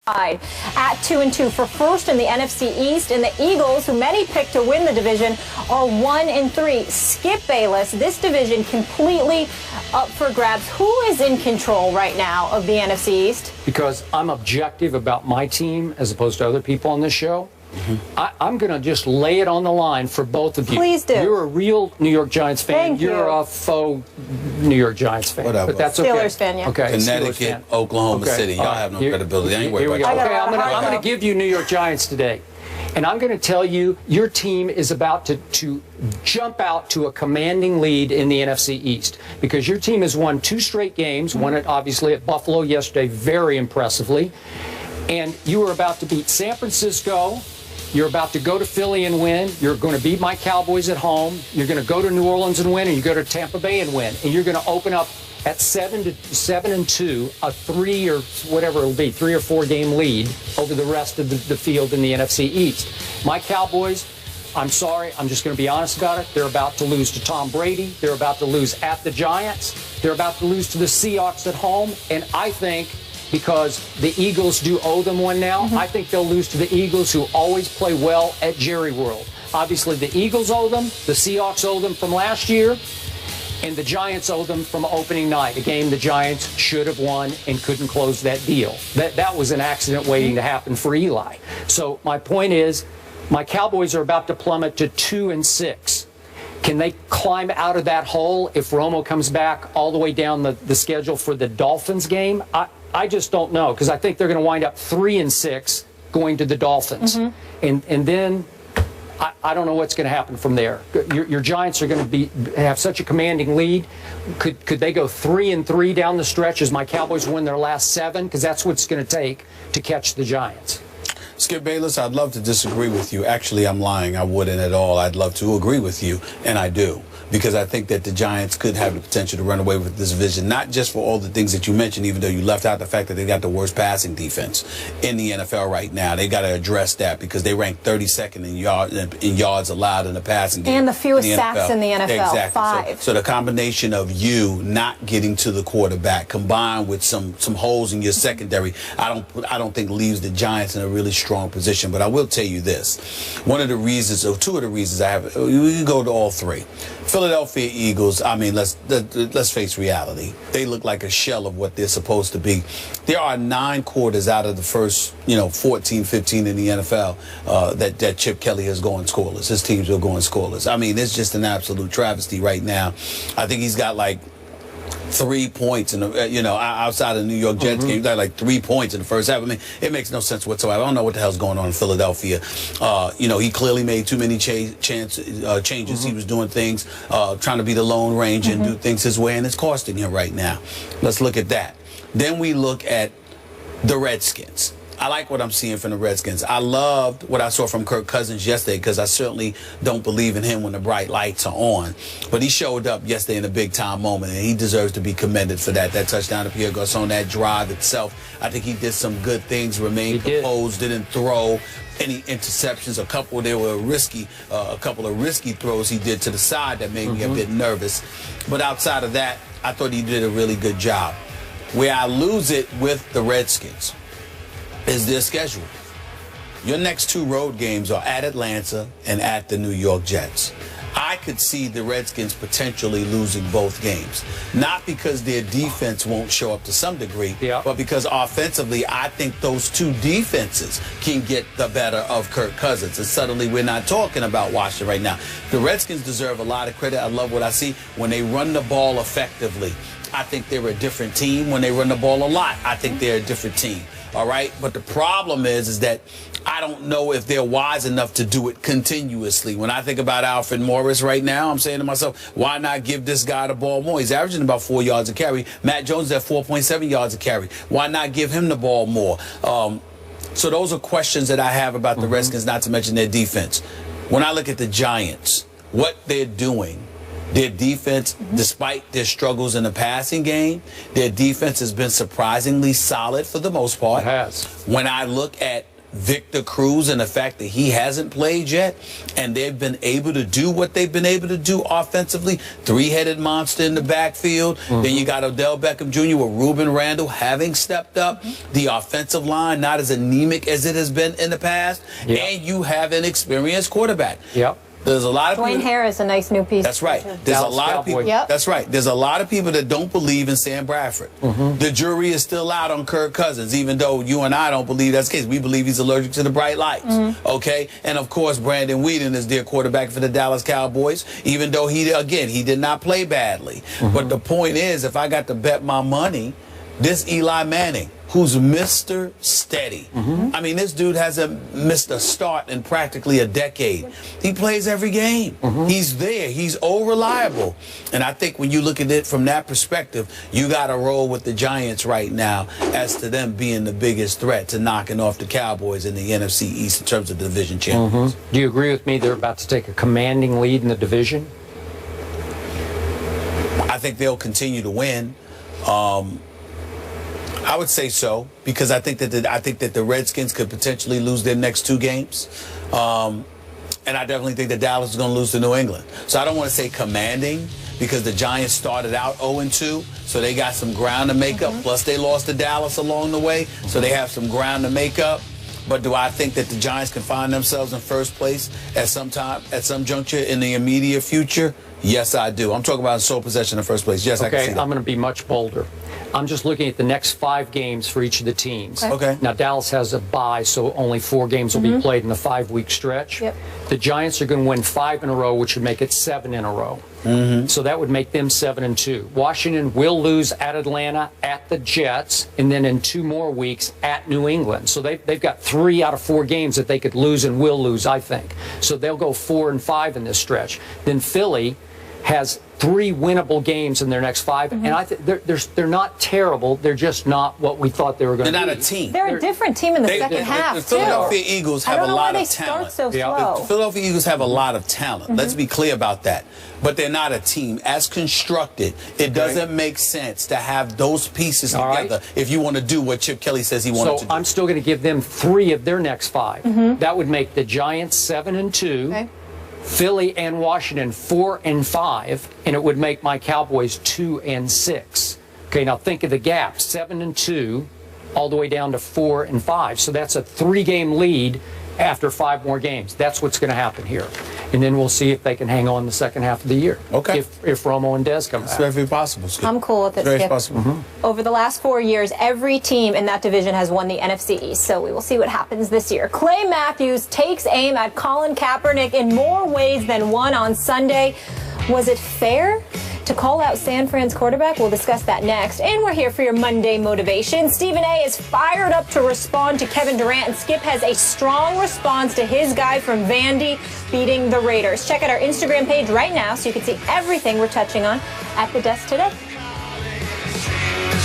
at 2-2 for first in the NFC East, and the Eagles, who many picked to win the division, are 1-3. Skip Bayless, this division completely up for grabs. Who is in control right now of the NFC East? Because I'm objective about my team as opposed to other people on this show. I'm going to just lay it on the line for both of you. Please do. You're a real New York Giants fan. Thank you. You're a faux New York Giants fan. Whatever. But that's okay. Steelers fan, yeah. Okay. Connecticut, Oklahoma City. Y'all have no credibility. Anyway, here we go. Okay, I'm going to give you New York Giants today. And I'm going to tell you, your team is about to jump out to a commanding lead in the NFC East, because your team has won 2 straight games, won it obviously at Buffalo yesterday very impressively, and you are about to beat San Francisco. You're about to go to Philly and win. You're going to beat my Cowboys at home. You're going to go to New Orleans and win, and you go to Tampa Bay and win. And you're going to open up at 7-2, a 3 or whatever it'll be, 3 or 4 game lead over the rest of the field in the NFC East. My Cowboys, I'm sorry, I'm just going to be honest about it. They're about to lose to Tom Brady. They're about to lose at the Giants. They're about to lose to the Seahawks at home. And I think, because the Eagles do owe them one now, I think they'll lose to the Eagles, who always play well at Jerry World. Obviously, the Eagles owe them, the Seahawks owe them from last year, and the Giants owe them from opening night, a game the Giants should have won and couldn't close that deal. That was an accident waiting to happen for Eli. So my point is, my Cowboys are about to plummet to 2-6. Can they climb out of that hole if Romo comes back all the way down the schedule for the Dolphins game? I just don't know, because I think they're going to wind up 3-6 going to the Dolphins. And then I don't know what's going to happen from there. Your Giants are going to have such a commanding lead. Could they go 3-3 down the stretch as my Cowboys win their last 7? Because that's what it's going to take to catch the Giants. Skip Bayless, I'd love to disagree with you. Actually, I'm lying. I wouldn't at all. I'd love to agree with you, and I do. Because I think that the Giants could have the potential to run away with this division, not just for all the things that you mentioned, even though you left out the fact that they got the worst passing defense in the NFL right now. They got to address that, because they rank 32nd in yards allowed in the passing game. And the fewest sacks in the NFL, exactly. 5. So the combination of you not getting to the quarterback, combined with some holes in your secondary, I don't think leaves the Giants in a really strong position. But I will tell you this: one of the reasons, or 2 of the reasons I have, we can go to all 3. Philadelphia Eagles, I mean, let's face reality. They look like a shell of what they're supposed to be. There are 9 quarters out of the first, 14, 15 in the NFL that Chip Kelly has gone scoreless. His teams are going scoreless. I mean, it's just an absolute travesty right now. I think he's got like 3 points in the, outside of the New York Jets game. He's got like 3 points in the first half. I mean, it makes no sense whatsoever. I don't know what the hell's going on in Philadelphia. He clearly made too many changes. He was doing things, trying to be the Lone Ranger and do things his way, and it's costing him right now. Let's look at that. Then we look at the Redskins. I like what I'm seeing from the Redskins. I loved what I saw from Kirk Cousins yesterday, because I certainly don't believe in him when the bright lights are on. But he showed up yesterday in a big-time moment, and he deserves to be commended for that. That touchdown to Pierre Garçon, that drive itself, I think he did some good things, remained composed, didn't throw any interceptions. A couple of risky throws he did to the side that made me a bit nervous. But outside of that, I thought he did a really good job. Where I lose it with the Redskins is their schedule. Your next 2 road games are at Atlanta and at the New York Jets. I could see the Redskins potentially losing both games. Not because their defense won't show up to some degree, but because offensively, I think those 2 defenses can get the better of Kirk Cousins. And suddenly we're not talking about Washington right now. The Redskins deserve a lot of credit. I love what I see when they run the ball effectively. I think they're a different team. When they run the ball a lot, I think they're a different team. All right, but the problem is that I don't know if they're wise enough to do it continuously. When I think about Alfred Morris right now, I'm saying to myself, why not give this guy the ball more? He's averaging about 4 yards a carry. Matt Jones is at 4.7 yards a carry. Why not give him the ball more? So those are questions that I have about the Redskins, not to mention their defense. When I look at the Giants, what they're doing, their defense, despite their struggles in the passing game, their defense has been surprisingly solid for the most part. It has. When I look at Victor Cruz and the fact that he hasn't played yet, and they've been able to do what they've been able to do offensively, three-headed monster in the backfield. Then you got Odell Beckham Jr. with Ruben Randle having stepped up. The offensive line not as anemic as it has been in the past, and you have an experienced quarterback. There's a lot of Dwayne Harris, a nice new piece. That's right. There's a lot of people. That's right. There's a lot of people that don't believe in Sam Bradford. The jury is still out on Kirk Cousins, even though you and I don't believe that's the case. We believe he's allergic to the bright lights. Okay, and of course Brandon Whedon is their quarterback for the Dallas Cowboys, even though he did not play badly. But the point is, if I got to bet my money, this Eli Manning, who's Mr. Steady. I mean, this dude hasn't missed a start in practically a decade. He plays every game. He's there. He's all-reliable. And I think when you look at it from that perspective, you got to roll with the Giants right now as to them being the biggest threat to knocking off the Cowboys in the NFC East in terms of division champions. Do you agree with me they're about to take a commanding lead in the division? I think they'll continue to win. I would say so, because I think that the Redskins could potentially lose their next 2 games, and I definitely think that Dallas is going to lose to New England. So I don't want to say commanding, because the Giants started out 0-2, so they got some ground to make up. Plus they lost to Dallas along the way, so they have some ground to make up. But do I think that the Giants can find themselves in first place at some juncture in the immediate future? Yes, I do. I'm talking about sole possession in first place. Yes, I can see that. I'm going to be much bolder. I'm just looking at the next 5 games for each of the teams. Now, Dallas has a bye, so only 4 games will be played in the 5-week stretch. The Giants are going to win 5 in a row, which would make it 7 in a row. So that would make them 7-2. Washington will lose at Atlanta, at the Jets, and then in 2 more weeks at New England. So they've got 3 out of 4 games that they could lose and will lose, I think. So they'll go 4-5 in this stretch. Then Philly has 3 winnable games in their next 5, and I think they're not terrible. They're just not what we thought they were going to be. They're not a team. They're a different team in the second half, The Philadelphia Eagles have a lot of talent. I don't know why they start so slow. The Philadelphia Eagles have a lot of talent. Let's be clear about that. But they're not a team. As constructed, it doesn't make sense to have those pieces together if you want to do what Chip Kelly says he wanted to do. So I'm still going to give them 3 of their next 5. That would make the Giants 7-2. Philly and Washington 4-5, and it would make my Cowboys 2-6. Okay, now think of the gap: 7-2, all the way down to 4-5. So that's a 3-game lead after 5 more games. That's what's going to happen here, and then we'll see if they can hang on the second half of the year. Okay. If Romo and Dez come back. It's very possible, Skip. I'm cool with it, Very Skip. possible. Over the last 4 years, every team in that division has won the NFC East, so we will see what happens this year. Clay Matthews takes aim at Colin Kaepernick in more ways than one on Sunday. Was it fair to call out San Fran's quarterback? We'll discuss that next. And we're here for your Monday motivation. Stephen A. is fired up to respond to Kevin Durant, and Skip has a strong response to his guy from Vandy beating the Raiders. Check out our Instagram page right now so you can see everything we're touching on at the desk today.